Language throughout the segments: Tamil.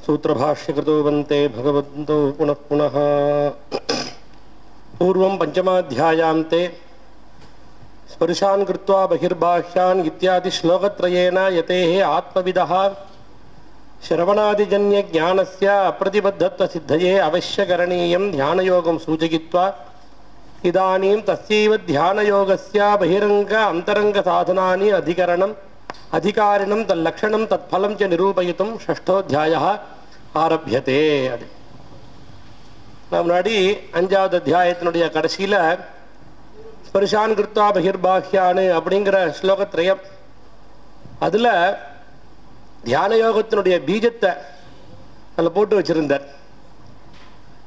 सूत्रभाष्यकृतो वन्ते भगवन्तो पुनः पुनः पूर्वं पंचमाध्यायान्ते स्पर्शान् कृत्वा बहिर्बाह्यान् इत्यादि श्लोकत्रयेन यतेः आत्मविदः श्रवणादिजन्य ज्ञानस्य अप्रतिबद्धत्वसिद्धये अवश्यकरणीयं ध्यानयोगं सूचयित्वा इदानीं तस्यैव ध्यानयोगस्य बहिरंग अंतरंग साधनानि अधिकारिणं तल्लक्षणं तत्फलं च निरूपयितुं षष्ठोऽध्यायः आरभ्यते. முன்னாடி அஞ்சாவது அத்தியாயத்தினுடைய கடைசியில ஸ்பர்ஷான் கிருத்வா பகிர்பாஹ்யானு அப்படிங்கிற ஸ்லோகத்ரயம் அதுல தியான யோகத்தினுடைய பீஜத்தை அதில் போட்டு வச்சிருந்தார்.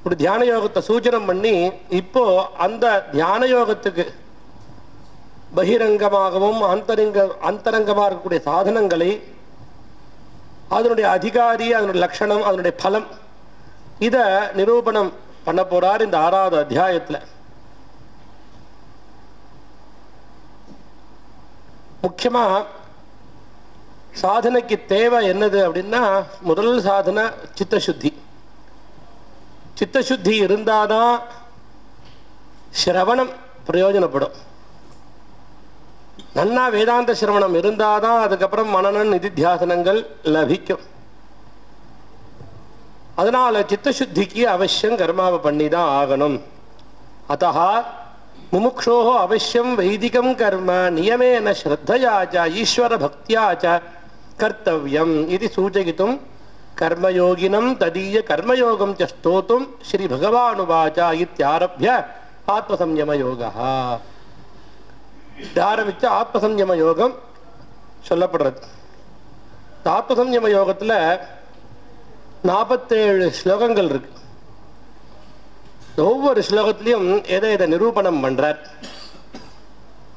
ஒரு தியான யோகத்தை சூச்சனம் பண்ணி இப்போ அந்த தியான யோகத்துக்கு பகிரங்கமாகவும் அந்தரங்கமாக இருக்கக்கூடிய சாதனங்களை அதனுடைய அதிகாரி அதனுடைய லட்சணம் அதனுடைய பலம் இதை நிரூபணம் பண்ண போறார் இந்த ஆறாவது அத்தியாயத்தில். முக்கியமா சாதனைக்கு தேவை என்னது அப்படின்னா முதல் சாதனை சித்தசுத்தி. சித்தசுத்தி இருந்தாதான் சிரவணம் பிரயோஜனப்படும். நன்னா வேதாந்த சிரவணம் இருந்தாதான் அதுக்கப்புறம் மனநன் நிதித்தியாசனங்கள் லபிக்கும். அதனால சித்தசுத்திக்கு அவசியம் கர்மாவை பண்ணி தான் ஆகணும். அத்தः முமுக்ஷோः அவசியம் வைதிகம் கர்ம நியமேன ஸ்ரத்தயா च ஈஸ்வர பக்தியா च கர்த்தவ்யம் இது சூச்சயித்தும் கர்மயோகினம் ததீய கர்மயோகம் च ஸ்தோத்தும் ஸ்ரீ பகவானுவாச்ச இத்யாரப்ய ஆத்மசம்யம யோகः. ஆரம்பிச்ச ஆத்மசம்யம யோகம் சொல்லப்படுறது. ஆத்மசம்யம யோகத்துல 47 ஸ்லோகங்கள் இருக்கு. ஒவ்வொரு ஸ்லோகத்திலையும் எதை நிரூபணம் பண்றார்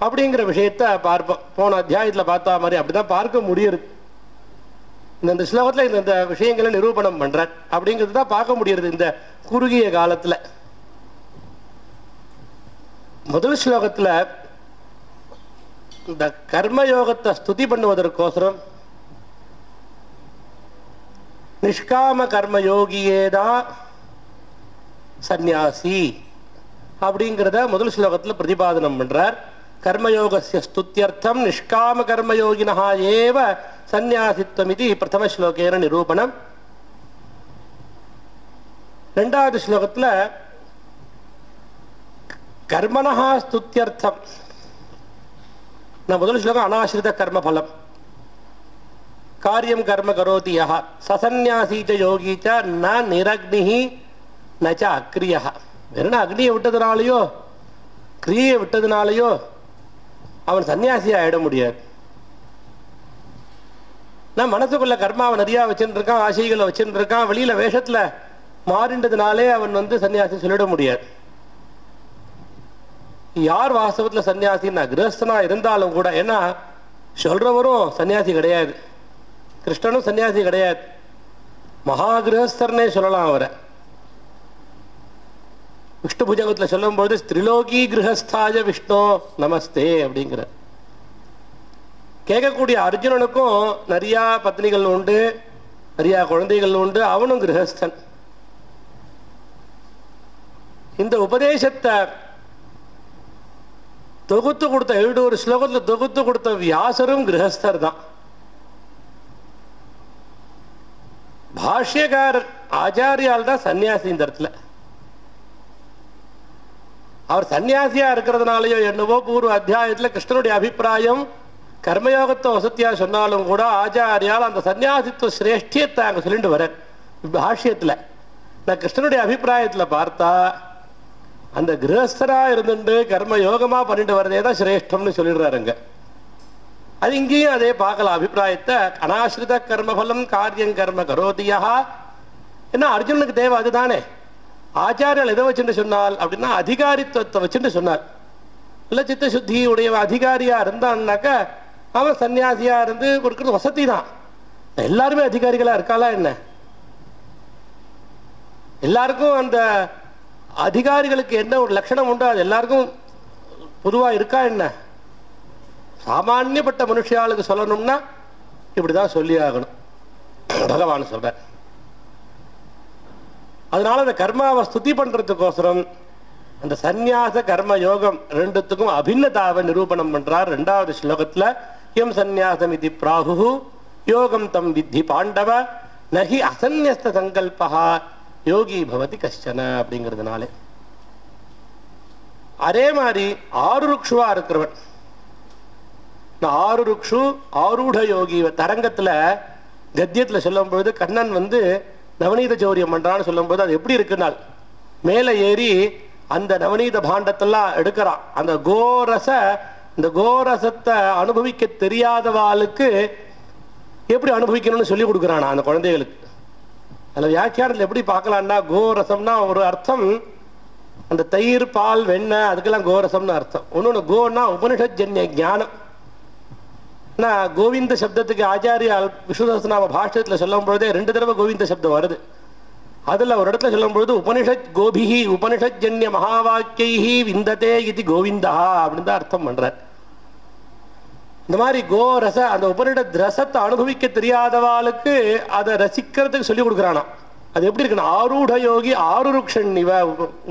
அப்படிங்கிற விஷயத்த பார்ப்போம். போன அத்தியாயத்தில் பார்த்தா மாதிரி அப்படிதான் பார்க்க முடியுது. இந்த ஸ்லோகத்தில் இந்த விஷயங்களை நிரூபணம் பண்றார் அப்படிங்கிறது தான் பார்க்க முடியுது இந்த குறுகிய காலத்துல. முதல் ஸ்லோகத்துல இந்த கர்மயோகத்தை ஸ்துதி பண்ணுவதற்கோசரம் நிஷ்காம கர்மயோகியேதான் சந்நியாசி அப்படிங்கிறத முதல் ஸ்லோகத்தில் பிரதிபாதனம் பண்றார். கர்மயோகஸ்ய ஸ்துத்யர்த்தம் நிஷ்காம கர்மயோகினஹ ஏவ சந்நியாசித்வம் இது பிரதம ஸ்லோகேன நிரூபணம். இரண்டாவது ஸ்லோகத்தில் கர்மணஹ ஸ்துத்யர்த்தம் முதல் ஸ்லோகம் அனாசிரித கர்ம பலம் காரியம் கர்ம கரோதி யஹ சசன்யாசி ச யோகி ச ந நிரக்னிஹி நச்ச அக்ரியா. வெறும் அக்னியை விட்டதுனாலையோ கிரியை விட்டதுனாலையோ அவன் சன்னியாசியா ஆயிட முடியாது. நான் மனசுக்குள்ள கர்மாவை நிறையா வச்சுட்டு இருக்கான், ஆசைகளை வச்சுட்டு இருக்கான், வெளியில வேஷத்துல மாறின்றதுனாலே அவன் சன்னியாசி சொல்லிட முடியாது. யார் வாஸ்தவத்தில் சன்னியாசின்னா கிரகஸ்தனா இருந்தாலும் கூட, ஏன்னா சொல்றவரும் சன்னியாசி கிடையாது, கிருஷ்ணனும் சன்னியாசி கிடையாது, மகா கிரகஸ்தர்னே சொல்லலாம் அவரை. விஷ்ணு புஜகத்தில் சொல்லும்போது திரிலோகி கிரகஸ்தாய விஷ்ணு நமஸ்தே அப்படிங்கிற. கேட்கக்கூடிய அர்ஜுனனுக்கும் நிறைய பத்னிகள் உண்டு, நிறைய குழந்தைகள் உண்டு, அவனும் கிரகஸ்தன். இந்த உபதேசத்தை தொகுத்து கொடுத்த 7 ஸ்லோகத்தில் தொகுத்து கொடுத்த வியாசரும் கிரகஸ்தர் தான். பாஷ்யக்காரர் ஆச்சாரியால் தான் சன்னியாசி. இந்த இடத்துல அவர் சன்னியாசியா இருக்கிறதுனாலயோ என்னவோ பூர்வ அத்தியாயத்தில் கிருஷ்ணனுடைய அபிப்பிராயம் கர்மயோகத்தை வசதியா சொன்னாலும் கூட ஆச்சாரியால் அந்த சன்னியாசித்துவ சிரேஷ்டியத்தை அங்க சொல்லிட்டு வர பாஷ்யத்துல. நான் கிருஷ்ணனுடைய அபிப்பிராயத்துல பார்த்தா அந்த கிரகஸ்தரா இருந்துட்டு கர்ம யோகமா பண்ணிட்டு வரதே தான் சிரேஷ்டம்னு சொல்லிடுறாருங்க. அது இங்கேயும் அதே பார்க்கலாம் அபிப்பிராயத்தை. அனாசிரித கர்மபலம் காரியம் கர்ம கரோதியா. ஏன்னா அர்ஜுனனுக்கு தேவை அதுதானே. ஆச்சாரியல் எதை வச்சுட்டு சொன்னால் அப்படின்னா அதிகாரித்துவத்தை வச்சுட்டு சொன்னார். இல்லை சித்த சுத்தி உடைய அதிகாரியா இருந்தான்னாக்க அவன் சன்னியாசியா இருந்து கொடுக்கறது வசதி தான். எல்லாருமே அதிகாரிகளா இருக்காளா என்ன? எல்லாருக்கும் அந்த அதிகாரிகளுக்கு என்ன ஒரு லட்சணம் உண்டோ அது எல்லாருக்கும் பொதுவா இருக்கா என்ன? சாமானியப்பட்ட மனுஷியாளுக்கு சொல்லணும்னா இப்படிதான் சொல்லி ஆகணும். பகவான் சொல்ற அதனால அந்த கர்மாவை ஸ்துதி பண்றதுக்கோசரம் அந்த சந்நியாச கர்ம யோகம் ரெண்டுத்துக்கும் அபின்னதாவை நிரூபணம் பண்றார். 2வது ஸ்லோகத்துல எம் சந்நியாசம் இது பிராகு யோகம் தம் வித்தி பாண்டவ நகி அசந்நியஸ்த சங்கல்பா யோகி பவதி கஷ்டன அப்படிங்கிறதுனாலே. அதே மாதிரி ஆருருக்ஷுவா இருக்கிறவன், ஆருருக்ஷு ஆரூட யோகி தரங்கத்துல கத்தியத்துல சொல்லும் பொழுது கண்ணன் நவநீத சௌரியம் பண்றான்னு சொல்லும் போது அது எப்படி இருக்குன்னால் மேல ஏறி அந்த நவநீத பாண்டத்தெல்லாம் எடுக்கிறான். அந்த கோரசத்தை அனுபவிக்க தெரியாதவாளுக்கு எப்படி அனுபவிக்கணும்னு சொல்லி கொடுக்குறானா அந்த குழந்தைகளுக்கு. அதுல வியாக்கியானத்தில் எப்படி பார்க்கலாம்னா, கோரசம்னா ஒரு அர்த்தம் அந்த தயிர் பால் வெண்ணெய் அதுக்கெல்லாம் கோரசம்னு அர்த்தம். ஒன்னொன்னு கோன்னா உபனிஷஜன்ய ஞானம். கோவிந்த சப்தத்துக்கு ஆச்சாரியா விஷ்ணு சஹஸ்ரநாம பாஷ்யத்துல சொல்லும் பொழுதே 2 தடவை கோவிந்த சப்தம் வருது. அதுல ஒரு இடத்துல சொல்லும் பொழுது உபனிஷத் கோபிஹி உபனிஷஜன்ய மகாவாக்கியைஹி விந்ததே இது கோவிந்தா அப்படின்னு தான் அர்த்தம் பண்றார். இந்த மாதிரி கோரச அந்த உபனிஷத் ரசத்தை அனுபவிக்க தெரியாதவாளுக்கு அதை ரசிக்கிறதுக்கு சொல்லி கொடுக்குறானா. அது எப்படி இருக்குன்னா, ஆரூட யோகி ஆருருக்ஷன் இவ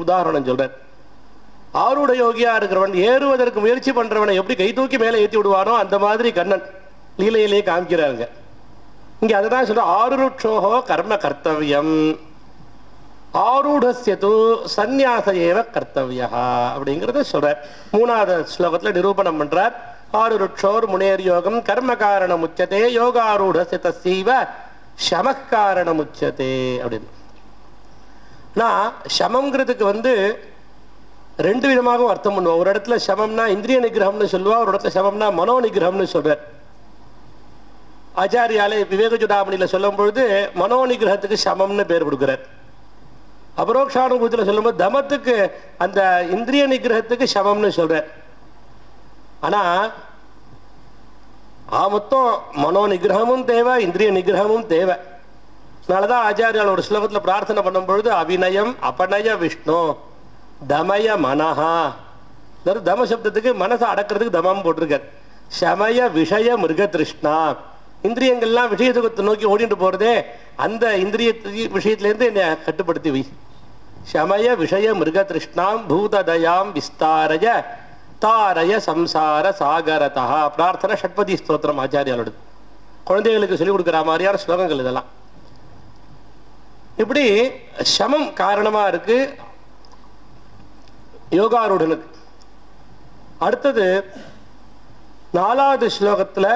உதாரணம் சொல்றார். ஆரூட யோகியா இருக்கிறவன் ஏறுவதற்கு முயற்சி பண்றவனை எப்படி கை தூக்கி மேலே ஏற்றி விடுவானோ அந்த மாதிரி கண்ணன் லீலையிலேயே காமிக்கிறாங்க. இங்க அதுதான் சொல்ற ஆருருட்சோஹோ கர்ம கர்த்தவியம் ஆரூடஸ்யது சந்நியாச ஏவ கர்த்தவியா அப்படிங்கிறத சொல்ற. 3வது ஸ்லோகத்துல நிரூபணம் பண்றார். ஆருருட்சோர் முனேர் யோகம் கர்ம காரணம் உச்சதே யோகாரூடஸ்ய தஸ்யைவ சமக் காரணம் உச்சதே அப்படின்னு. சமங்கிறதுக்கு 2 விதமாகவும் அர்த்தம் பண்ணுவோம். ஒரு இடத்துல சமம்னா இந்திரிய நிகிரகம்னு சொல்லுவா, ஒரு இடத்துல சமம்னா மனோ நிகிரகம்னு சொல்றார். ஆச்சாரியாலே விவேக சுடாமணியில சொல்லும் பொழுது மனோ நிகிரகத்துக்கு சமம்னு பேர் கொடுக்கிறார். அபரோக்ஷானுபூத்தில சொல்லும்போது தமத்துக்கு அந்த இந்திரிய நிகிரகத்துக்கு சமம்னு சொல்றார். ஆனா மொத்தம் மனோ நிகிரகமும் தேவை, இந்திரிய நிகிரகமும் தேவை. அதனாலதான் ஆச்சாரியால் ஒரு ஸ்லோகத்துல பிரார்த்தனை பண்ணும் பொழுது அபிநயம் அபநய விஷ்ணு தமய மனஹா, தம சப்தத்துக்கு மனசை அடக்கிறதுக்கு தமம் போட்டிருக்கார். சமய விஷய மிருக திருஷ்ணா, இந்திரியங்கள்லாம் விஷயத்துக்கு நோக்கி ஓடிட்டு போறதே அந்த இந்திரிய விஷயத்திலேருந்து என்னை கட்டுப்படுத்தி வை. சமய விஷய மிருக திருஷ்ணாம் பூததயாம் விஸ்தாரய தாரய சம்சார சாகரதா. பிரார்த்தனை ஷட்பதி ஸ்தோத்திரம் ஆச்சாரியாலோடு குழந்தைகளுக்கு சொல்லிக் கொடுக்குற மாதிரியான ஸ்லோகங்கள் இதெல்லாம். இப்படி சமம் காரணமா இருக்கு யோகாரூடனுக்கு. அடுத்தது 4வது ஸ்லோகத்துல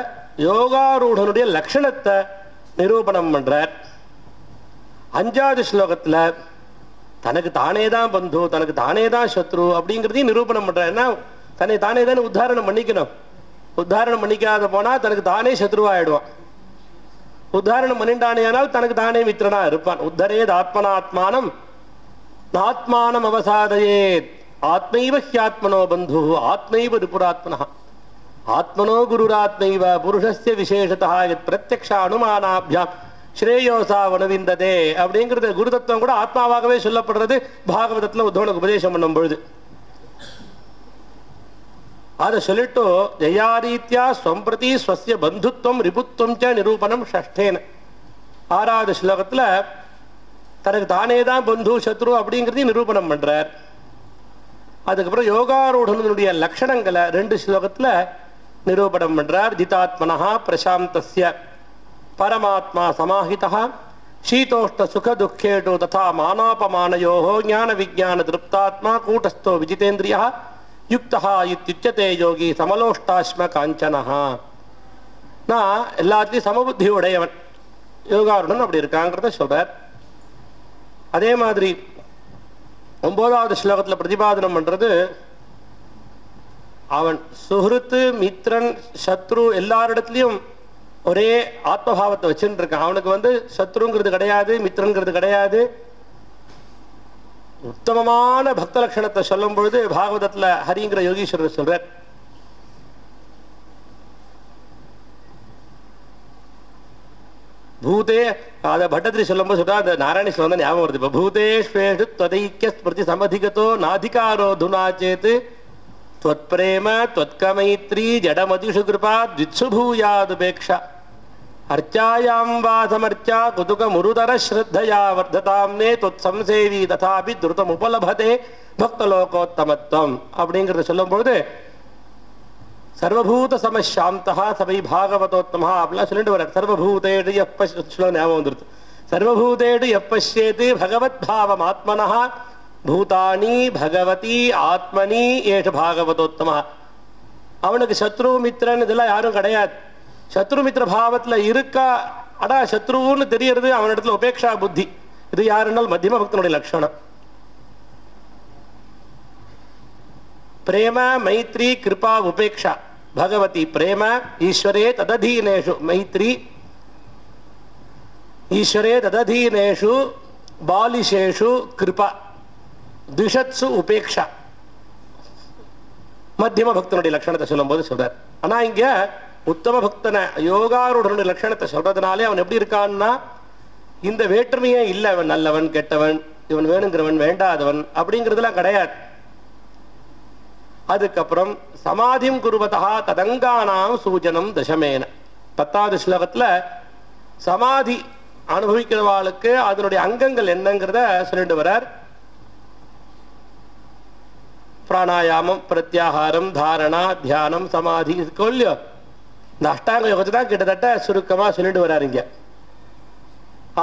யோகாரூடனுடைய லட்சணத்தை நிரூபணம் பண்றார். 5வது ஸ்லோகத்துல தனக்கு தானே தான் பந்து, தனக்கு தானே தான் சத்ரு அப்படிங்கிறதையும் நிரூபணம் பண்றார். ஏன்னா தன்னை தானே தானே உத்தாரணம் பண்ணிக்கணும். உத்தாரணம் பண்ணிக்காத போனா தனக்கு தானே சத்ருவாயிடுவான். உத்தாரணம் பண்ணிட்டானே ஆனால் தனக்கு தானே மித்திரனா இருப்பான். உத்தரேத் ஆத்மனாத்மானம் நாத்மானம் அவசாதையே ஆத்மைவ ஹ்யாத்மனோ பந்து ஆத்மைவ ரிபுராத்மனா ஆத்மனோ குருராத்மைவ புருஷஸ்ய விசேஷதா யத் பிரத்யக்ஷ அனுமானாபியாம் ஸ்ரேயோசா வனுவிந்ததே அப்படிங்கிறது குருதத்துவம் கூட ஆத்மாவாகவே சொல்லப்படுறது பாகவதத்துல உத்தவனுக்கு உபதேசம் பண்ணும் பொழுது. அதை சொல்லிட்டு ஜயாரீத்யா ஸ்வம்பிரதி ஸ்வஸ்ய பந்துத்வம் ரிபுத்வம் ச நிரூபணம் ஷஷ்டேன. 6வது ஸ்லோகத்துல தனக்கு தானே தான் பந்து சத்ரு அப்படிங்கிறதையும் நிரூபணம் பண்றார். அதுக்கப்புறம் யோகாரூடனுடைய லட்சணங்களை 2 ஸ்லோகத்துல நிரூபணம் பண்றார். ஜிதாத்மனஹா பிரசாந்தஸ்ய பரமாத்மா சமாஹிதா சீதோஷ்ட சுக துக்கேடு ததா மானாபமானயோஹோ ஞான விஜான திருப்தாத்மா கூட்டஸ்தோ விஜிதேந்திரியா யுக்தஹா இத்யுச்யதே யோகி சமலோஷ்டாஸ்ம காஞ்சனஹா. நான் எல்லாத்தையும் சமபுத்தி உடையவன் யோகாரூடன் அப்படி இருக்காங்கிறத சொல்றார். அதே மாதிரி 9வது ஸ்லோகத்துல பிரதிபாதனம் பண்றது அவன் சுஹൃத்து மித்ரன் சத்ரு எல்லாரிடத்துலயும் ஒரே ஆத்மபாவத்தை வச்சுட்டு இருக்கான். அவனுக்கு சத்ருங்கிறது கிடையாது, மித்ரன்கிறது கிடையாது. உத்தமமான பக்த லட்சணத்தை சொல்லும் பொழுது பாகவதத்துல ஹரிங்கிற யோகீஸ்வரர் சொல்றார். பூதே அத பட்டத்திரி சொல்லும் போது சொல்றா, அந்த நாராயண ஸ்லோகம் ஞாபகம் வருது. இப்ப பூதேஷ்வேஷு த்வதைக்ய ஸ்மிருதி சமதிகதோ நாதிகாரோ துனாச்சேத் त्वत्प्रेम त्वत्कमैत्री जडमतिषु कृपा द्वित्सुभूयादुपेक्षा अर्चायां वा समर्चा कुतुकमुरुदर श्रद्धया वर्धताम्ने त्वत्संसेवी तथापि द्रुतमुपलभते भक्तलोकोत्तमत्वம் அப்படிங்கறத சொல்லும்போது சர்வபூத சமசாந்தஹ சவை பாகவதோத்தமஹ அப்படிலாம் சொல்லிட்டு வர சர்வபூதேடு எப்ப ஞாபகம் வந்துருது சர்வபூதேடு எப்பஷ்யேதி பகவத் பாவம் ஆத்மனஹ பூதானி பகவதி ஆத்மனி ஏஷ பாகவதோத்தமஹ அவனுக்கு சத்ரு மித்ரன் இதெல்லாம் யாரும் கிடையாது சத்ரு மித்ர பாவத்துல இருக்கா அடா சத்ருன்னு தெரியறது அவனிடத்துல உபேக்ஷா புத்தி இது யாருன்னால் மத்தியம பக்தனுடைய லட்சணம் प्रेम मैत्री कृपा उपेक्षा भगवती प्रेम ईश्वरे तदधीनेषु मैत्री ईश्वरे तदधीनेषु बालिशेषु कृपा द्विषत्सु उपेक्षा मध्यम भक्तனுடைய லட்சணத்தை சொல்லும்போது சொல்றார் ஆனா இங்க உத்தம பக்தன யோகாரூடனுடைய லட்சணத்தை சொல்றதுனாலே அவன் எப்படி இருக்கான்னா இந்த வேற்றுமையே இல்லை அவன் நல்லவன் கெட்டவன் இவன் வேணுங்கிறவன் வேண்டாதவன் அப்படிங்கிறதுலாம் கிடையாது அதுக்கப்புறம் சமாதிம் குருவதா ததங்கானாம் சூஜனம் தசமேன 10வது ஸ்லோகத்துல சமாதி அனுபவிக்கிறவாளுக்கு அதனுடைய அங்கங்கள் என்னங்கிறத சொல்லிட்டு வரார் பிராணாயாமம் பிரத்யாகாரம் தாரணா தியானம் சமாதி இல்லையோ இந்த அஷ்டாங்க யோகத்தை தான் கிட்டத்தட்ட சுருக்கமா சொல்லிட்டு வராருங்க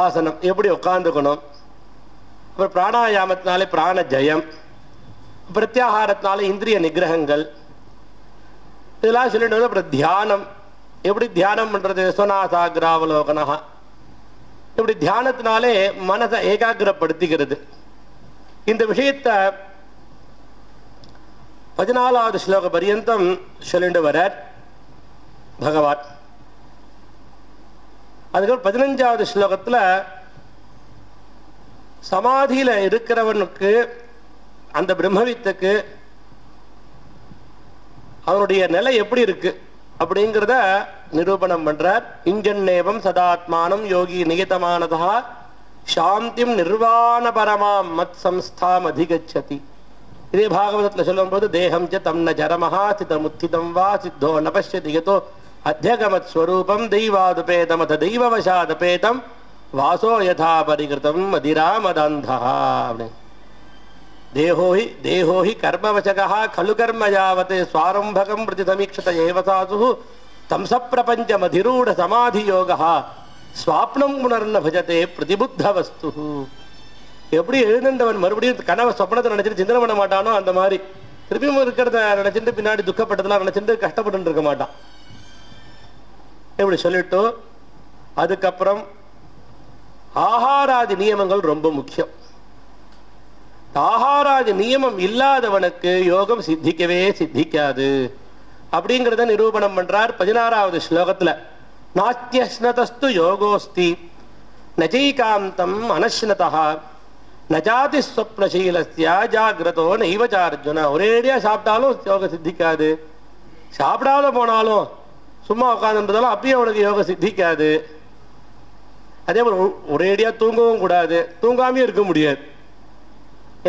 ஆசனம் எப்படி உட்காந்துக்கணும் அப்புறம் பிராணாயாமத்தினாலே பிராண ஜெயம் பிரத்யாகாரத்தினால இந்திரிய நிகிரகங்கள் இதெல்லாம் சொல்லிட்டு அப்புறம் தியானம் எப்படி தியானம் பண்றது ஸ்வநாசாகிராவலோகனா இப்படி தியானத்தினாலே மனதை ஏகாகிரப்படுத்திக்கிறது இந்த விஷயத்தை 14வது ஸ்லோக பரியந்தம் சொல்லிட்டு வரார் பகவான் அதுக்கப்புறம் 15வது ஸ்லோகத்துல சமாதியில இருக்கிறவனுக்கு அந்த பிரம்மவித்துக்கு அவனுடைய நிலை எப்படி இருக்கு அப்படிங்கிறத நிரூபணம் பண்றார் இஞ்சன்னேவம் சதாத்மானம் யோகி நியதமானதா சாந்திம் நிர்வாண பரமாம் மத் சம்ஸ்தாம் அதிகச்சதி இதே பாகவதத்துல சொல்லும்போது தேகம் ச தம் ந ஜரமஹா சிதமுத்திதம் வா சித்தோ ந பஷ்யதி யதோ அத்யகமத் ஸ்வரூபம் தெய்வாதுபேதம் அத தெய்வவசாதுபேதம் வாசோ யதா பரிகிருதம் மதிராமதந்தா அப்படின்னு देहो हि कर्मवचकः खलु कर्म यावत् स्वारंभकं प्रति समीक्षत एव सासुः तं सप्रपञ्चमधिरूढ समाधियोगः स्वाप्नं पुनर्न भजते प्रतिबुद्धवस्तुः எப்படி எழுந்தவன் மறுபடியும் கனவை சொப்பனத்தை நினைச்சிட்டு சிந்தனை பண்ண மாட்டானோ அந்த மாதிரி திருப்பியும் இருக்கிறத நினைச்சிட்டு பின்னாடி துக்கப்பட்டதெல்லாம் நினைச்சிட்டு கஷ்டப்பட்டு இருக்க மாட்டான் எப்படி சொல்லிட்டு அதுக்கப்புறம் ஆகாராதி நியமங்கள் ரொம்ப முக்கியம் ஆகாராதி நியமம் இல்லாதவனுக்கு யோகம் சித்திக்கவே சித்திக்காது அப்படிங்கிறத நிரூபணம் பண்றார் 16வது ஸ்லோகத்துல நாஸ்தியஸ்னதஸ்து யோகோஸ்தி நஜைகாந்தம் அனஸ்னதஹ நஜாதி ஸ்வப்னசீலஸ்ய ஜாகிரதோ நைவசார்ஜுன ஒரேடியா சாப்பிட்டாலும் யோகம் சித்திக்காது சாப்பிடாத போனாலும் சும்மா உட்காந்துன்றதாலும் அப்பயும் அவனுக்கு யோகம் சித்திக்காது அதே மாதிரி ஒரேடியா தூங்கவும் கூடாது தூங்காமையும் இருக்க முடியாது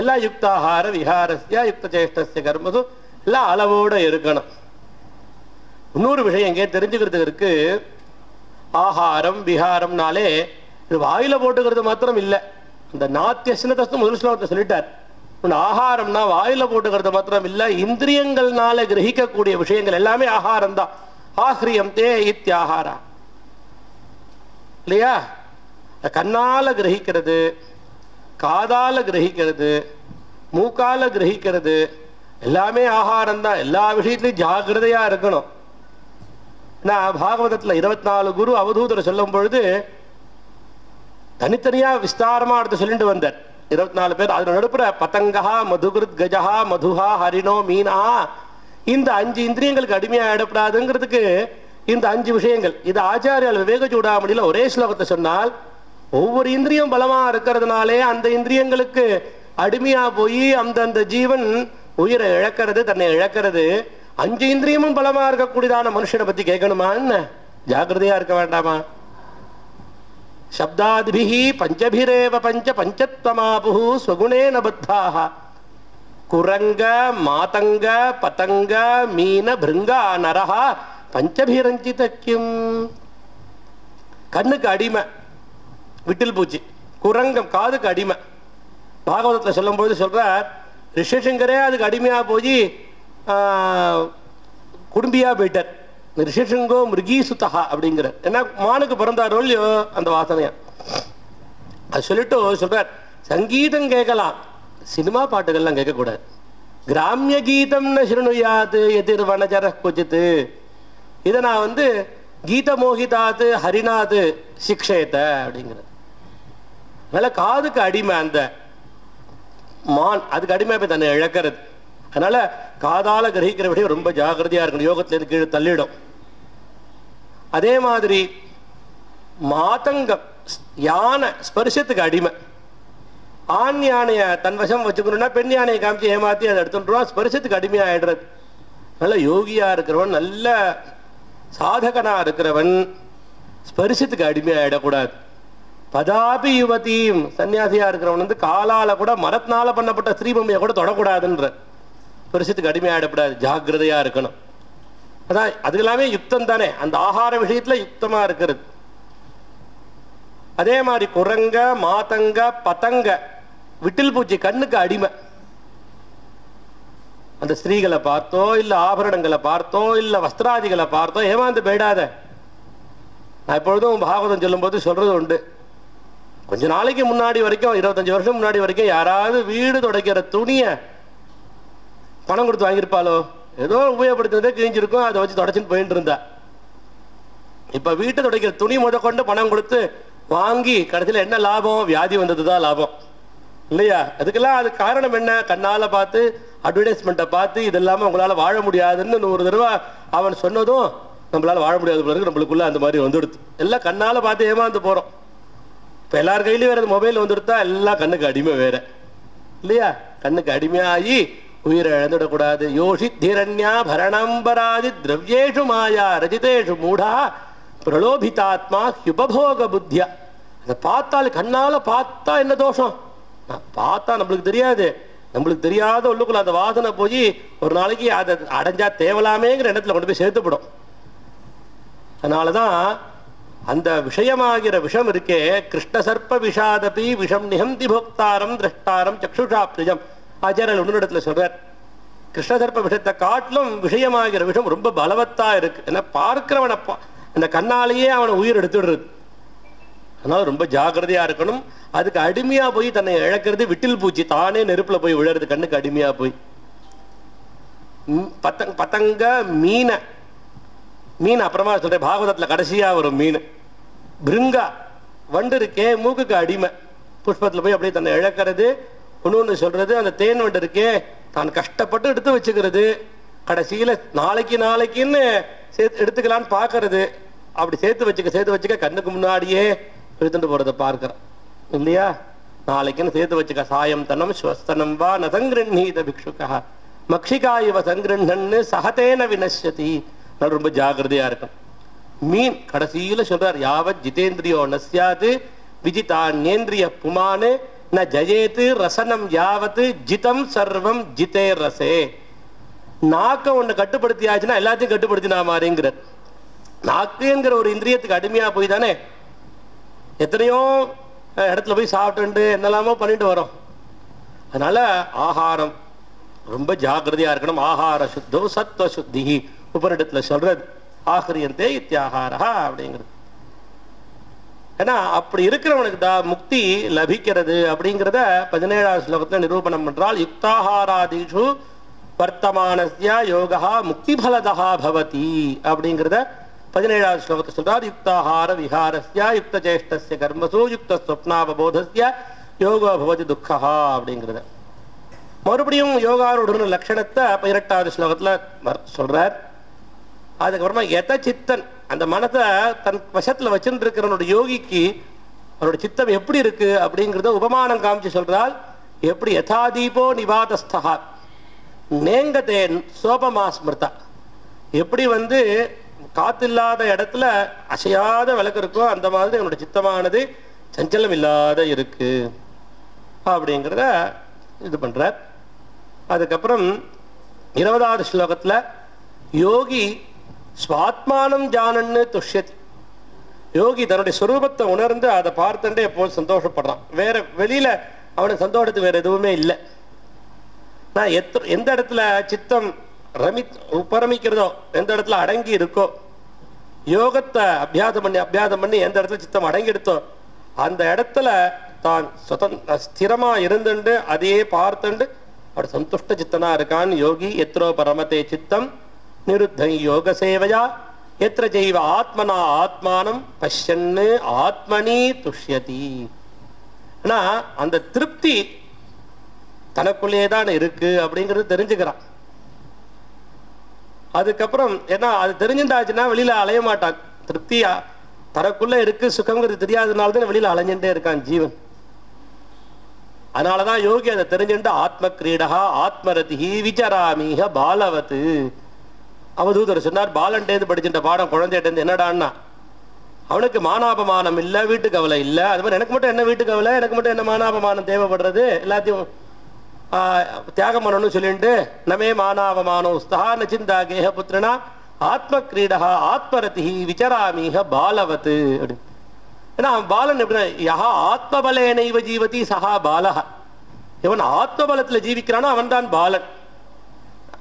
எல்லா யுக்தாஹார விஹாரஸ்ய யுக்த சேஷ்டஸ்ய கர்மசு எல்லாம் அளவோட இருக்கணும் இன்னொரு விஷயம் எங்கே தெரிஞ்சுக்கிறதுக்கு இருக்கு ஆகாரம் விஹாரம்னாலே இது வாயில போட்டுக்கிறது மாத்திரம் இல்லை இந்த நாத்தியஸ்னதஸ்து முதல் ஸ்லோகத்தை சொல்லிட்டார் ஆகாரம்னா வாயில போட்டுக்கிறது மாத்திரம் இல்லை இந்திரியங்கள்னால கிரகிக்கக்கூடிய விஷயங்கள் எல்லாமே ஆகாரம் தான் ஆஹ்ரியம் தே இத்தியாகாரா இல்லையா கண்ணால கிரகிக்கிறது காதால கிரகிக்கிறது மூக்கால கிரகிக்கிறது எல்லாமே ஆகாரம் தான் எல்லா விஷயத்திலையும் ஜாகிரதையா இருக்கணும் நான் பாகவதத்துல 24 குரு அவதூதரை சொல்லும் பொழுது தனித்தனியா விஸ்தாரமா எடுத்து சொல்லிட்டு வந்தார் 24 பேர் அதுல நடுப்புற பதங்கா மதுகிருத் கஜா மதுஹா ஹரிணோ மீனா இந்த 5 இந்திரியங்களுக்கு அடிமையா இடப்படாதுங்கிறதுக்கு இந்த 5 விஷயங்கள் இது ஆச்சாரியால் விவேக சூடாமணியில ஒரே ஸ்லோகத்தை சொன்னால் ஒவ்வொரு இந்திரியம் பலமா இருக்கிறதுனாலே அந்த இந்திரியங்களுக்கு அடிமையா போய் அந்த ஜீவன் உயிரை இழக்கிறது தன்னை இழக்கிறது 5 இந்திரியமும் பலமா இருக்கக்கூடியதான மனுஷனை பத்தி கேட்கணுமா என்ன ஜாகிரதையா இருக்க வேண்டாமா சப்தாதிபிஹி பஞ்சபிரேவ பஞ்ச பஞ்சத்வமாபுஹு ஸ்வகுணேன பத்தாஹ குரங்க மாதங்க பதங்க மீன பிருங்கா நரஹ பஞ்சபிரஞ்சிதக்கியம் கண்ணுக்கு அடிமை விட்டில் பூச்சி, குரங்கம் காதுக்கு அடிமை. பாகவதத்தில் சொல்லும்போது சொல்றார், ரிஷிசங்கரே அதுக்கு அடிமையா போய் குடும்பியா போயிட்டார். ரிஷிசங்கோ மிருகி சுத்தகா அப்படிங்கிற, ஏன்னா மானுக்கு பிறந்தாரோ இல்லையோ அந்த வாசனையா. அது சொல்லிட்டு சொல்றார், சங்கீதம் கேட்கலாம், சினிமா பாட்டுகள்லாம் கேட்கக்கூடாது. கிராமிய கீதம்னு சிறுணுயாது எதிர் வனஜர குஜித்து, இதை நான் கீத மோகிதாத்து ஹரிநாத் சிக்ஷேத்த அப்படிங்கிறது. அதனால காதுக்கு அடிமை அந்த மான், அதுக்கு அடிமை போய் தன்னை இழக்கிறது. அதனால காதால கிரகிக்கிற விட ரொம்ப ஜாகிரதையா இருக்கணும், யோகத்திலிருந்து கீழே தள்ளிடும். அதே மாதிரி மாதங்கம் யானை ஸ்பர்சத்துக்கு அடிமை. ஆண் யானையை தன் வசம் வச்சுக்கணும்னா பெண் யானையை காமிச்சு ஏமாத்தி அதை எடுத்துட்டுருவான், ஸ்பர்சத்துக்கு அடிமையா ஆயிடுறது. நல்ல யோகியா இருக்கிறவன், நல்ல சாதகனா இருக்கிறவன் ஸ்பர்சத்துக்கு அடிமையாயிடக்கூடாது. பதாபி யுவதியும், சன்னியாசியா இருக்கிறவன் காலால கூட மரத்தினால பண்ணப்பட்ட ஸ்ரீபொம்மையை கூட தொடக்கூடாதுன்ற, ஸ்பர்சத்துக்கு அடிமையாயிடக்கூடாது, ஜாகிரதையா இருக்கணும். அதான் அது எல்லாமே யுக்தம் தானே, அந்த ஆகார விஷயத்துல யுக்தமா இருக்கிறது. அதே மாதிரி குரங்க, மாதங்க, பதங்க, விட்டில் பூச்சி கண்ணுக்கு அடிமை. அந்த ஸ்திரீகளை பார்த்தோ இல்ல ஆபரணங்களை பார்த்தோ இல்ல வஸ்திராதிகளை பார்த்தோ ஏமாந்து போயிடாத. நான் எப்பொழுதும் பாகவதம் சொல்லும் போது சொல்றது உண்டு, கொஞ்ச நாளைக்கு முன்னாடி வரைக்கும் 25 வருஷம் முன்னாடி வரைக்கும் யாராவது வீடு துடைக்கிற துணியை பணம் கொடுத்து வாங்கியிருப்பாளோ, ஏதோ உபயோகப்படுத்தினதே கிழிஞ்சிருக்கும், அதை வச்சு தொடச்சின்னு போயிட்டு இருந்தா. இப்ப வீட்டை துடைக்கிற துணி கொண்டு பணம் கொடுத்து வாங்கி கடைசியில் என்ன லாபம்? வியாதி வந்ததுதான் லாபம் இல்லையா? அதுக்கெல்லாம் அது காரணம் என்ன? கண்ணால பார்த்து அட்வர்டைஸ்மெண்ட்டை பார்த்து இதெல்லாம உங்களால வாழ முடியாதுன்னு 100 தடவை அவன் சொன்னதும் நம்மளால வாழ முடியாது பிறகு நம்மளுக்குள்ள அந்த மாதிரி வந்துடுது. எல்லாம் கண்ணால பார்த்து ஏமாந்து போறோம். இப்ப எல்லார் கையிலயும் வேற மொபைல் வந்துடுத்தா எல்லாம் கண்ணுக்கு அடிமை வேற இல்லையா? கண்ணுக்கு அடிமையாகி உயிரை இழந்துடக்கூடாது. யோஷி தீரண்யா பரணம்பராதி திரவியேஷு மாயா ரஜிதேஷு மூடா பிரலோபிதாத்மா ஹுபபோக புத்தியா. அதை பார்த்தாலும் கண்ணால பார்த்தா என்ன தோஷம்? பார்த்தா நம்மளுக்கு தெரியாது, நம்மளுக்கு தெரியாத உள்ளுக்குள்ள அந்த வாசனை போய் ஒரு நாளைக்கு அதை அடைஞ்சா தேவலாமேங்கிற இடத்துல கொண்டு போய் சேர்த்துப்படும். அதனாலதான் அந்த விஷயமாகிற விஷம் இருக்கே, கிருஷ்ண சர்ப்ப விஷாதபி விஷம் நிகந்தி போக்தாரம் திரஷ்டாரம் சக்ஷுஷா பிரிஜம். ஆச்சாரியர் ஒன்று இடத்துல சொல்றார், கிருஷ்ண சர்ப்ப விஷத்தை காட்டிலும் விஷயமாகிற விஷம் ரொம்ப பலவத்தா இருக்கு. ஏன்னா பார்க்கிறவனை அந்த கண்ணாலேயே அவனை உயிர் எடுத்துடுறது. அதனால ரொம்ப ஜாகிரதையா இருக்கணும். அதுக்கு அடிமையா போய் தன்னை இழக்கிறது விட்டில் பூச்சி, தானே நெருப்புல போய் விழறது கண்ணுக்கு அடிமையா போய். பதங்க மீன் அப்புறமா சொல்றேன், பாகவதத்துல கடைசியா வரும் மீன். பிருங்கா வண்டு இருக்கே, மூக்குக்கு அடிமை, புஷ்பத்துல போய் அப்படியே தன்னை இழக்கிறது. ஒண்ணு சொல்றது, அந்த தேன் வண்டு இருக்கே தான் கஷ்டப்பட்டு எடுத்து வச்சுக்கிறது, கடைசியில நாளைக்குன்னு எடுத்துக்கலான்னு பாக்குறது. அப்படி சேர்த்து வச்சுக்க கண்ணுக்கு முன்னாடியே எடுத்துட்டு போறதை பார்க்கிறோம் இல்லையா? நாளைக்குன்னு சேர்த்து வச்சுக்க. சாயம் தனம் ஸ்வஸ்தனம் வா நசங்கிருணீத பிக்ஷுகா மக்ஷிகா இவ சங்கிருண்ணன்னு சகதேன வினஷ்யதி. ரொம்ப ஜாகிரதையா இருக்கும். மீன் கடைசியில சொல்றார், யாவத் ஜிதேந்திரியோ நஸ்யாது விஜிதான்யேந்திரிய புமானு ந ஜயேத்து ரசனம் யாவத்து ஜிதம் சர்வம் ஜிதே ரசே. நாக்க ஒண்ணு கட்டுப்படுத்தியாச்சுன்னா எல்லாத்தையும் கட்டுப்படுத்தினா மாதிரிங்கிறார். நாக்குங்கிற ஒரு இந்திரியத்துக்கு அடிமையா போய் தானே எத்தனையோ இடத்துல போய் சாப்பிட்டு என்னெல்லாமோ பண்ணிட்டு வரோம். அதனால ஆகாரம் ரொம்ப ஜாகிரதையா இருக்கணும். ஆகார சுத்தோ சத்வ சுத்தி உபரிடத்துல சொல்றது ஆஹ்ரியந்தே இத்தியாகாரா அப்படிங்கிறது. ஏன்னா அப்படி இருக்கிறவனுக்கு தான் முக்தி லபிக்கிறது அப்படிங்கிறத 17ஆவது ஸ்லோகத்துல நிரூபணம் பண்றால். யுக்தாஹாராதிஷு வர்த்தமானஸ்ய யோகா முக்தி பலதா பவதி அப்படிங்கிறத 17ஆவது ஸ்லோகத்தை சொல்றார். யுக்தாஹார விஹாரஸ்ய யுக்த சேஷ்டஸ்ய கர்மசு யுக்த ஸ்வப்னாவபோதஸ்ய யோகோ பவதி துக்கஹா அப்படிங்கிறத. மறுபடியும் யோகாரோட லட்சணத்தை 18ஆவது ஸ்லோகத்துல சொல்றார். அதுக்கப்புறமா எத சித்தன், அந்த மனத்தை தன் வசத்துல வச்சுட்டு இருக்கிறவனோட யோகிக்கு அவனோட சித்தம் எப்படி இருக்கு அப்படிங்கிறத உபமானம் காமிச்சு சொல்றால். எப்படி யதாதீபோ நிவாதஸ்தா நேங்கதே சோபமா ஸ்மிருதா, எப்படி காத்தில்லாத இடத்துல அசையாத விளக்கு இருக்கோ அந்த மாதிரி என்னோட சித்தமானது சஞ்சலம் இல்லாத இருக்கு அப்படிங்கிறத இது பண்றார். அதுக்கப்புறம் 20ஆவது ஸ்லோகத்துல யோகி ஸ்வாத்மானம் ஜானன்னு துஷ்யதி, யோகி தன்னுடைய ஸ்வரூபத்தை உணர்ந்து அதை பார்த்துட்டே எப்போது சந்தோஷப்படுறான். வேற வெளியில அவனுக்கு சந்தோஷத்துக்கு வேற எதுவுமே இல்லை. நான் எந்த இடத்துல சித்தம் உபரமிக்கிறதோ, எந்த இடத்துல அடங்கி இருக்கோ, யோகத்தை அபியாசம் பண்ணி எந்த இடத்துல சித்தம் அடங்கி எடுத்தோ அந்த இடத்துல தான் ஸ்திரமா இருந்துண்டு அதையே பார்த்துண்டு அவர் சந்துஷ்ட சித்தனா இருக்கான் யோகி. எத்ரோ பரமதே சித்தம் நிருத்த யோக சேவையா எத்திர ஜெய்வ ஆத்மனா ஆத்மானம் பஷ்யன்னு ஆத்மனி துஷ்யதி. ஆனா அந்த திருப்தி தனக்குள்ளேயே தான் இருக்கு அப்படிங்கிறது தெரிஞ்சுக்கிறான். அதுக்கப்புறம் ஏன்னா அது தெரிஞ்சுட்டாச்சுன்னா வெளியில அலைய மாட்டான். திருப்தியா தனக்குள்ள இருக்கு சுகங்கிறது தெரியாதனால்தான் வெளியில அலைஞ்சுட்டே இருக்கான் ஜீவன். அதனாலதான் யோகி அதை தெரிஞ்சுட்டு ஆத்ம கிரீடகா ஆத்மரதி விசராமீக பாலவத்து. அவதூதர் சொன்னார், பாலன்டேந்து படிச்சுட்ட பாடம் குழந்தைகிட்ட என்னடான்னா அவனுக்கு மானாபமானம் இல்லை, வீட்டு கவலை இல்லை. அது மாதிரி எனக்கு மட்டும் என்ன வீட்டு கவலை, எனக்கு மட்டும் என்ன மானாபமானம் தேவைப்படுறது, எல்லாத்தையும் தியாகம் பண்ணணும்னு சொல்லிட்டு நமே மானாபமானோ உஸ்தா நச்சிந்தா கேஹ புத்திரனா ஆத்ம கிரீடகா ஆத்மரதி விசராமீக பாலவத்து அப்படின்னு. ஏன்னா அவன் பாலன் எப்படின்னா யஹா ஆத்மபலேனைவ ஜீவதி சஹா பாலஹ. இவன் ஆத்மபலத்துல ஜீவிக்கிறானோ அவன் தான் பாலன்.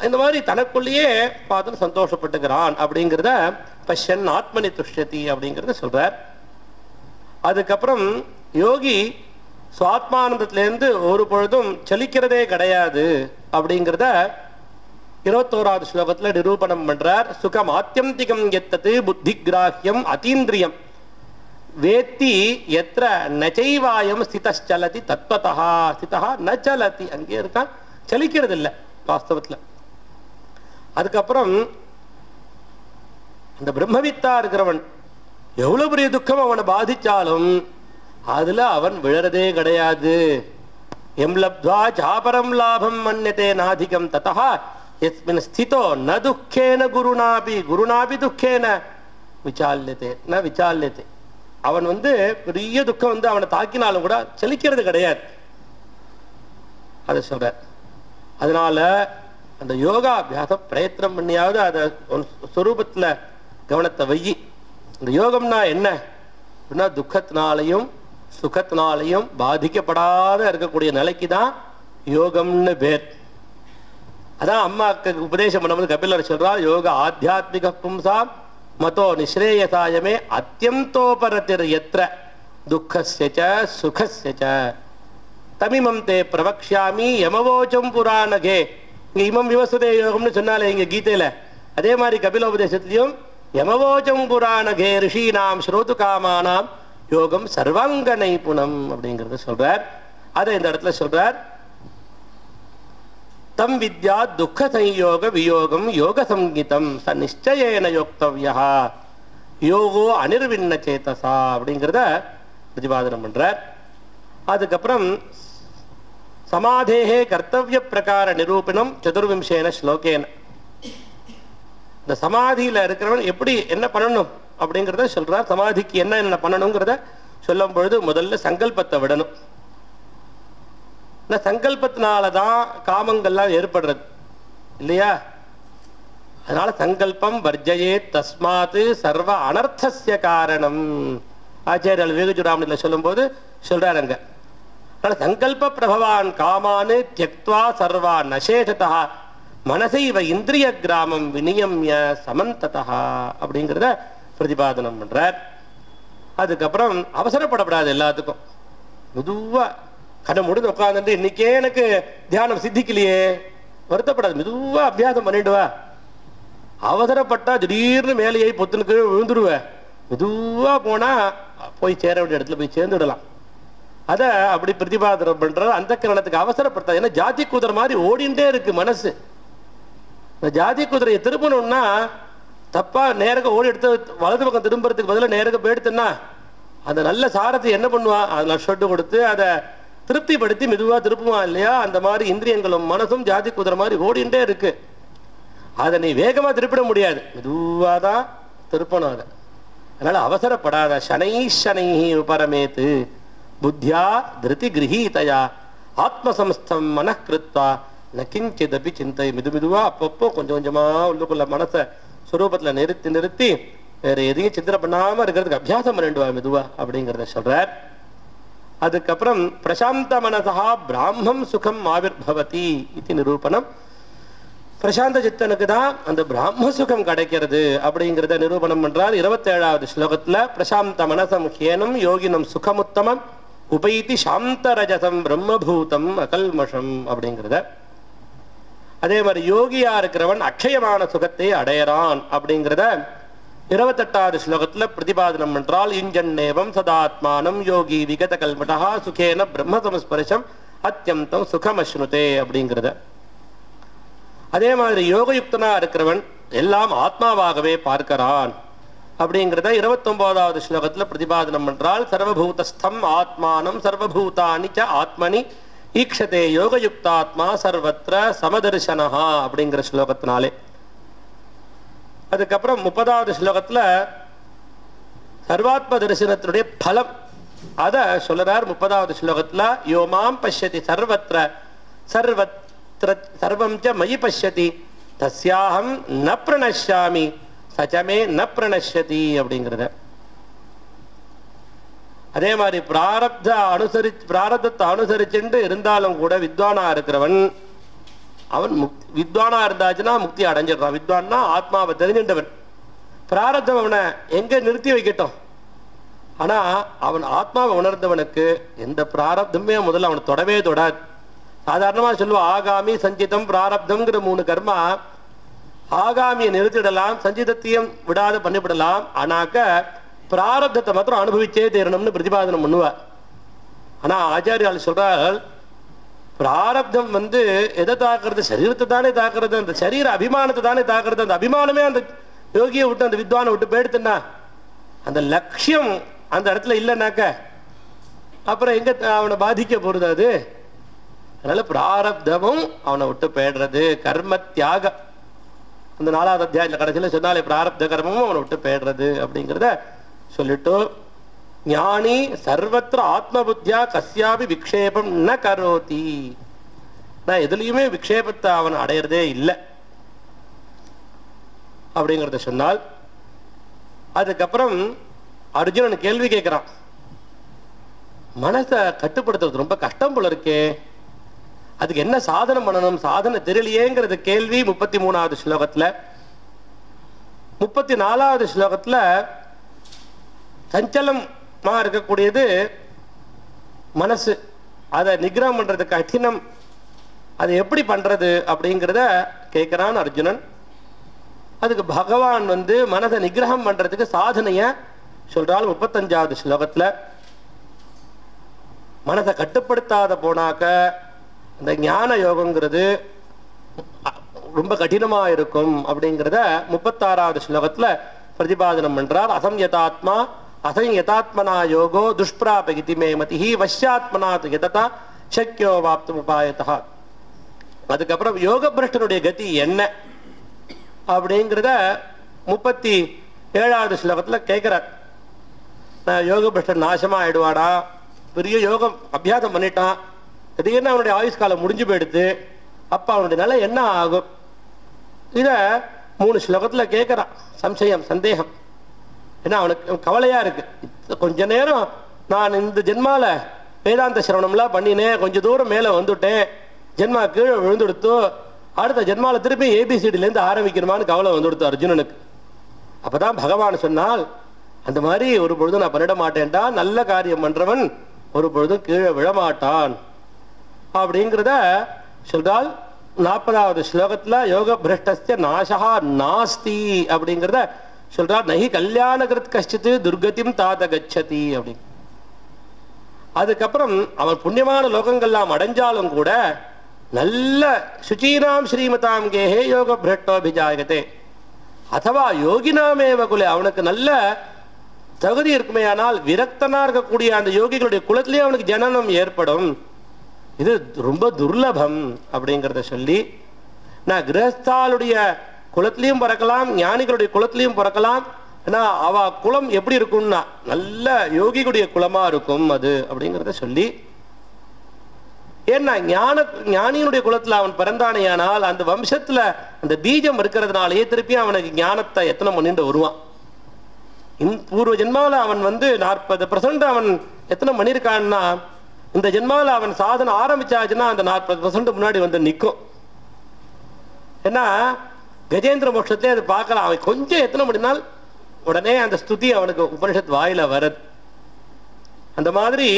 இந்த மாதிரி தனக்குள்ளேயே பார்த்து சந்தோஷப்பட்டுக்கிறான் அப்படிங்கிறத பஷ்யன் ஆத்மனி துஷ்யதி அப்படிங்கிறத சொல்றார். அதுக்கப்புறம் யோகி சுவாத்மானந்தத்திலேருந்து ஒரு பொழுதும் சலிக்கிறதே கிடையாது அப்படிங்கிறத 21வது ஸ்லோகத்துல நிரூபணம் பண்றார். சுகம் ஆத்தியந்திகம் எத்தது புத்தி கிராஹ்யம் அதீந்திரியம் வேத்தி எத்திர நச்சைவாயம் ஸ்திதச்சலதி தத்வதா ஸ்திதா ந சலதி. அங்கே இருக்கான், சலிக்கிறது இல்லை வாஸ்தவத்துல. அதுக்கப்புறம் அந்த பிரம்மவித்தா இருக்கிறவன் எவ்வளவு பெரிய துக்கம் அவனை பாதிச்சாலும் அதுல அவன் விழறதே கிடையாது. எம் லப்த்வா சாபரம் லாபம் மன்யதே நாதிகம் ததா யஸ்மின் ஸ்திதோ ந துக்கேன குருநாபி துக்கேன விசால்யதே ந விசால்யதே. அவன் பெரிய துக்கம் அவனை தாக்கினாலும் கூட சலிக்கிறது கிடையாது. அதை சொல்ற. அதனால அந்த யோகா அபியாச பிரயத்னம் பண்ணியாவது அதை ஸ்வரூபத்துல கவனத்தை வையி. இந்த யோகம்னா என்ன அப்படின்னா துக்கத்தினாலையும் சுகத்தினாலையும் பாதிக்கப்படாத இருக்கக்கூடிய நிலைக்கு தான் யோகம்னு பேர். அதான் அம்மாக்கு உபதேசம் பண்ணும்போது கபிலர் சொல்றார், யோக ஆத்தியாத்மிக பும்சாம் மதோ நிஸ்ரேயசாயமே அத்தியந்தோபரத்திர் எத்ர துக்கஸ்ய ச சுகஸ்ய ச தமிமம் தே பிரவக்ஷ்யாமி யமவோச்சம் புராணகே. இங்க இமம் விவசுதே யோகம்னு சொன்னாலே இங்க கீதையில, அதே மாதிரி கபில உபதேசத்திலையும் யமவோச்சம் புராணகே ரிஷீனாம் ஸ்ரோது காமானாம் யோகம் சர்வாங்க நைபுணம் அப்படிங்கறத சொல்றார். அதை இந்த இடத்துல சொல்றார், தம் வித்யா துக்க சம்யோக வியோகம் யோக சங்கீதம் ச நிச்சயேன யோக்தவ்யா யோகோ அனிர்விண்ண சேதசா அப்படிங்கிறத பிரதிபாதனம் பண்றார். அதுக்கப்புறம் சமாதேஹே கர்த்தவிய பிரகார நிரூபணம் சதுர்விம்சேன ஸ்லோகேன. இந்த சமாதியில இருக்கிறவன் எப்படி என்ன பண்ணணும் அப்படிங்கிறத சொல்றார். சமாதிக்கு என்ன பண்ணணுங்கிறத சொல்லும் பொழுது முதல்ல சங்கல்பத்தை விடணும். இந்த சங்கல்பத்தினாலதான் காமங்கள்லாம் ஏற்படுறது இல்லையா? அதனால சங்கல்பம் வர்ஜயே தஸ்மாத் சர்வ அனர்த்தஸ்ய காரணம் ஆச்சாரியர் விவேகஜுடாமணியில சொல்லும் போது சொல்றாருங்க. அதனால சங்கல்ப பிரபவான் காமானு தியக்த்வா சர்வா நசேஷதா மனசைவ இந்திரிய கிராமம் விநியம்ய சமந்ததா அப்படிங்கிறத பிரதிபாதனம் பண்றார். அதுக்கப்புறம் அவசரப்படப்படாது, எல்லாத்துக்கும் மெதுவா கண்ணை முடிந்து உட்காந்துட்டு இன்னைக்கே எனக்கு தியானம் சித்திக்கலையே வருத்தப்படாது, மெதுவா அபியாசம் பண்ணிடுவா. அவசரப்பட்டா திடீர்னு மேலேயே பொத்துனுக்கு விழுந்துருவ. மெதுவா போனா போய் சேர வேண்டிய இடத்துல போய் சேர்ந்துடலாம். அதை அப்படி பிரதிபாதனம் பண்ற அந்த கரணத்துக்கு அவசரப்படுத்தாது. ஏன்னா ஜாதி குதிரை மாதிரி ஓடிண்டே இருக்கு மனசு. இந்த ஜாதி குதிரையை திருப்பணும்னா தப்பா நேரக ஓடி எடுத்து வலது பக்கம் திரும்புறதுக்கு பதிலாக நேரக போயிடுத்துன்னா அந்த நல்ல சாரத்தை என்ன பண்ணுவான், அதில் ஷொட்டு கொடுத்து அதை திருப்திப்படுத்தி மெதுவா திருப்புவான் இல்லையா? அந்த மாதிரி இந்திரியங்களும் மனசும் ஜாதி குதிரை மாதிரி ஓடிண்டே இருக்கு. அதை நீ வேகமா திருப்பிட முடியாது, மெதுவா தான் திருப்பணும் அதை. அதனால அவசரப்படாத. சனை சனை உபரமேத்து புத்தியா திருதி கிரகீதையா ஆத்மசம்ஸ்தம் மனக்கிருத்வா நகிஞ்சிதபி சிந்தை. மெதுவா அப்பப்போ கொஞ்சம் கொஞ்சமா உள்ளுக்குள்ள மனசை சுரூபத்துல நிறுத்தி வேற எதையும் சிந்தனை பண்ணாம இருக்கிறதுக்கு அபியாசம் பண்ணிடுவா மெதுவா அப்படிங்கிறத சொல்றார். அதுக்கப்புறம் பிரசாந்த மனசா பிராமம் சுகம் ஆவிர்பவதி இது நிரூபணம். பிரசாந்த சித்தனுக்கு தான் அந்த பிராம சுகம் கிடைக்கிறது அப்படிங்கிறத நிரூபணம் பண்றார் 27வது ஸ்லோகத்துல. பிரசாந்த மனசம் ஹேனம் யோகினம் சுகமுத்தமம் உபைதி சாந்த ரஜசம் பிரம்மபூதம் அகல்மஷம் அப்படிங்கிறத. அதே மாதிரி யோகியா இருக்கிறவன் அக்ஷயமான சுகத்தை அடையறான் அப்படிங்கிறத 28வது ஸ்லோகத்துல பிரதிபாதனம் பண்றால். இஞ்சன்னேவம் சதாத்மானம் யோகி விகத கல்மடா சுகேன பிரம்ம சமஸ்பர்ஷம் அத்தியந்தம் சுகமஸ்னுதே அப்படிங்கிறத. அதே மாதிரி யோகயுக்தனா இருக்கிறவன் எல்லாம் ஆத்மாவாகவே பார்க்கிறான் அப்படிங்கிறத 29வது ஸ்லோகத்துல பிரதிபாதனம் பண்றால். சர்வபூதஸ்தம் ஆத்மானம் சர்வபூதானி ச ஆத்மனி ஈக்ஷதே யோகயுக்தாத்மா சர்வத்திர சமதர்சனஹா அப்படிங்கிற ஸ்லோகத்தினாலே. அதுக்கப்புறம் 30வது ஸ்லோகத்துல சர்வாத்ம தரிசனத்தினுடைய பலம் அத சொல்றார். 30வது ஸ்லோகத்துல யோமாம் பஷ்யதி சர்வத்திர சர்வம் ச மயி பஷ்யதி தஸ்யாஹம் ந பிரணஷ்யாமி சச்சமே ந பிரணஷ்யதி அப்படிங்கிறத. அதே மாதிரி பிராரப்தத்தை அனுசரிச்சுட்டு இருந்தாலும் கூட வித்வானா இருக்கிறவன் அவன் வித்வானா இருந்தாச்சுன்னா முக்தி அடைஞ்சிடறான். வித்வான்னா ஆத்மாவை தெரிஞ்சின்றவன். பிராரப்தம் அவனை எங்க நிறுத்தி வைக்கட்டும். ஆனா அவன் ஆத்மாவை உணர்ந்தவனுக்கு எந்த பிராரப்தமே முதல்ல அவனை தொடவே தொடாது. சாதாரணமா சொல்லுவான் ஆகாமி சஞ்சிதம் பிராரப்தம்ங்கிற 3 கர்மா. ஆகாமியை நிறுத்திடலாம், சஞ்சிதத்தையும் விடாத பண்ணிவிடலாம். ஆனாக்க பிராரப்தத்தை மாத்திரம் அனுபவிச்சே தீரணும்னு பிரதிபாதனம் பண்ணுவார். ஆனா ஆச்சாரியால் சொல்றார்கள் பிராரப்தம் எதை தாக்குறது? சரீரத்தை தானே தாக்குறது, அந்த சரீர அபிமானத்தை தானே தாக்குறது. அந்த அபிமானமே அந்த யோகியை விட்டு அந்த வித்வானை விட்டு போயிடுத்துன்னா அந்த லட்சியம் அந்த இடத்துல இல்லைன்னாக்க அப்புறம் எங்க அவனை பாதிக்க போறது அது? அதனால பிராரப்தமும் அவனை விட்டு போயிடுறது. கர்ம தியாக அந்த 4வது அத்தியாயத்துல கடைசியில சொன்னாலே பிராரப்த கர்மமும் அவனை விட்டு போயிடுறது அப்படிங்கிறத சொல்லிட்டு ஞானி சர்வத்திர ஆத்ம புத்தியா கஸ்யாபி விக்ஷேபம் ந கரோதி. நான் எதுலையுமே விக்ஷேபத்தை அவன் அடையிறதே இல்லை அப்படிங்கிறத சொன்னால். அதுக்கப்புறம் அர்ஜுனன் கேள்வி கேட்கிறான், மனசை கட்டுப்படுத்துறது ரொம்ப கஷ்டம் போல இருக்கே, அதுக்கு என்ன சாதனை பண்ணணும், சாதனை தெரியலையேங்கிறது கேள்வி 33வது ஸ்லோகத்துல. 34வது ஸ்லோகத்துல சஞ்சலமா இருக்கக்கூடியது மனசு, அதை நிகிரகம் பண்றது கடினம், அதை எப்படி பண்றது அப்படிங்கிறத கேட்கிறான் அர்ஜுனன். அதுக்கு பகவான் மனதை நிகிரகம் பண்றதுக்கு சாதனைய சொல்றால் 35வது ஸ்லோகத்துல. மனதை கட்டுப்படுத்தாத போனாக்க அந்த ஞான யோகங்கிறது ரொம்ப கடினமா இருக்கும் அப்படிங்கிறத 36வது ஸ்லோகத்துல பிரதிபாதனம் பண்றார். அசம்யதாத்மா அசம்யதாத்மனா யோகோ துஷ்பிராபகிதி மே மதிஹி வஷ்யாத்மனா யததா சக்யோ வாப்தும் உபாயதா. அதுக்கப்புறம் யோக பிரஷ்டனுடைய கதி என்ன அப்படிங்கிறத 37வது ஸ்லோகத்துல கேட்கிறார். யோக பிரஷ்டன் நாசமா ஆயிடுவாடா, பெரிய யோகம் அபியாசம் பண்ணிட்டான், திடீர்னு அவனுடைய ஆயுஷ் காலம் முடிஞ்சு போயிடுது, அப்ப அவனுடைய நிலை என்ன ஆகும்? இத 3 ஸ்லோகத்துல கேட்கிறான். சம்சயம், சந்தேகம். ஏன்னா அவனுக்கு கவலையா இருக்கு. கொஞ்ச நேரம் நான் இந்த ஜென்மால வேதாந்த சிரவணம்லாம் பண்ணினேன், கொஞ்சம் தூரம் மேல வந்துட்டேன், ஜென்மா கீழே விழுந்துடுத்து, அடுத்த ஜென்மால திருப்பி ஏபிசிடில இருந்து ஆரம்பிக்கணுமான்னு கவலை வந்துடுத்து அர்ஜுனனுக்கு. அப்பதான் பகவான் சொன்னால், அந்த மாதிரி ஒரு பொழுதும் நான் பண்ணிட மாட்டேன்டா, நல்ல காரியம் பண்றவன் ஒரு பொழுதும் கீழே விழமாட்டான் அப்படிங்கிறத சொல்றால். 40வது ஸ்லோகத்துல யோக பிரஷ்டஸ்ய நாசா நாஸ்தி அப்படிங்கிறத சொல்றார். நஹி கல்யாணகிருத் கஷ்டித்து துர்கதிம் தாத கச்சதி அப்படி. அதுக்கப்புறம் அவன் புண்ணியமான லோகங்கள்லாம் அடைஞ்சாலும் கூட நல்ல சுச்சீனாம் ஸ்ரீமதாம் கேஹே யோக பிரஷ்டோபிஜாயகதே அதுவா யோகினாமேவ குலே, அவனுக்கு நல்ல தகுதி இருக்குமே, ஆனால் விரக்தனா இருக்கக்கூடிய அந்த யோகிகளுடைய குலத்திலேயே அவனுக்கு ஜனனம் ஏற்படும், இது ரொம்ப துர்லபம் அப்படிங்கிறத சொல்லி, நான் கிரகஸ்தாளுடைய குலத்திலையும் பிறக்கலாம், ஞானிகளுடைய குலத்திலையும் பிறக்கலாம், ஏன்னா அவ குலம் எப்படி இருக்கும்னா நல்ல யோகிகளுடைய குலமா இருக்கும் அது அப்படிங்கிறத சொல்லி, ஏன்னா ஞானியினுடைய குலத்துல அவன் பிறந்தானேயானால் அந்த வம்சத்துல அந்த பீஜம் இருக்கிறதுனாலேயே திருப்பி அவனுக்கு ஞானத்தை எத்தனை பண்ணிட்டு வருவான். பூர்வ ஜென்மாவில் அவன் 40% அவன் எத்தனை பண்ணியிருக்கான்னா, இந்த ஜென்மாவில் அவன் சாதனை ஆரம்பிச்சாச்சுன்னா அந்த 40% முன்னாடி நிற்கும். ஏன்னா கஜேந்திர மோட்சத்திலே அது பார்க்கலாம். அவன் கொஞ்சம் எத்தனை பண்ணினால் உடனே அந்த ஸ்துதி அவனுக்கு உபனிஷத் வாயில வருது. அந்த மாதிரி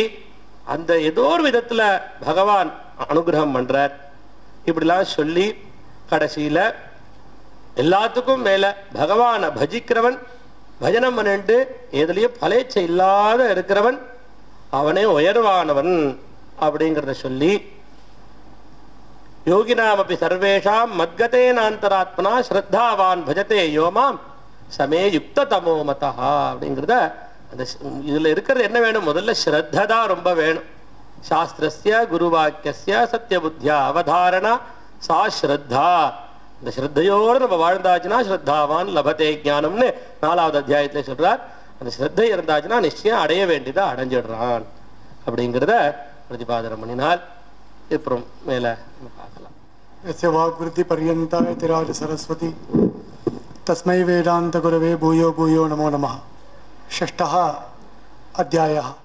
அந்த ஏதோ ஒரு விதத்துல பகவான் அனுகிரகம் பண்றார். இப்படிலாம் சொல்லி கடைசியில எல்லாத்துக்கும் மேல பகவானை பஜிக்கிறவன், பஜனம் பண்ணிட்டு எதுலயும் பலேச்சை இல்லாத இருக்கிறவன் அவனே உயர்வானவன் அப்படிங்கிறத சொல்லி, யோகினாமபி சர்வேஷாம் மத்கதேனாந்தராத்மனா ஸ்ரத்தாவான் பஜதே யோமாம் சமே யுக்த தமோ மதா அப்படிங்கிறத. அந்த இதுல இருக்கிறது என்ன வேணும்? முதல்ல ஸ்ரத்த தான் ரொம்ப வேணும். சாஸ்திரஸ்ய குருவாக்கிய சத்திய புத்தியா அவதாரணா சா ஸ்ரத்தா. இந்த ஸ்ரத்தையோடு நம்ம வாழ்ந்தாச்சுன்னா ஸ்ரத்தாவான் லபதே ஞானம்னு 4வது அத்தியாயத்திலே சொல்றார். அந்த ஸ்ரத்தை இருந்தாச்சுன்னா நிச்சயம் அடைய வேண்டியதை அடைஞ்சிடுறான் அப்படிங்கிறத பிரதிபாதனம் பண்ணினால் அப்புறம் மேல பார்க்கலாம். यस्य वाग्वृद्धि पर्यन्ता यतिराज सरस्वती तस्मै वेदांत गुरवे भूयो भूयो नमो नमः. 6ः अध्यायः.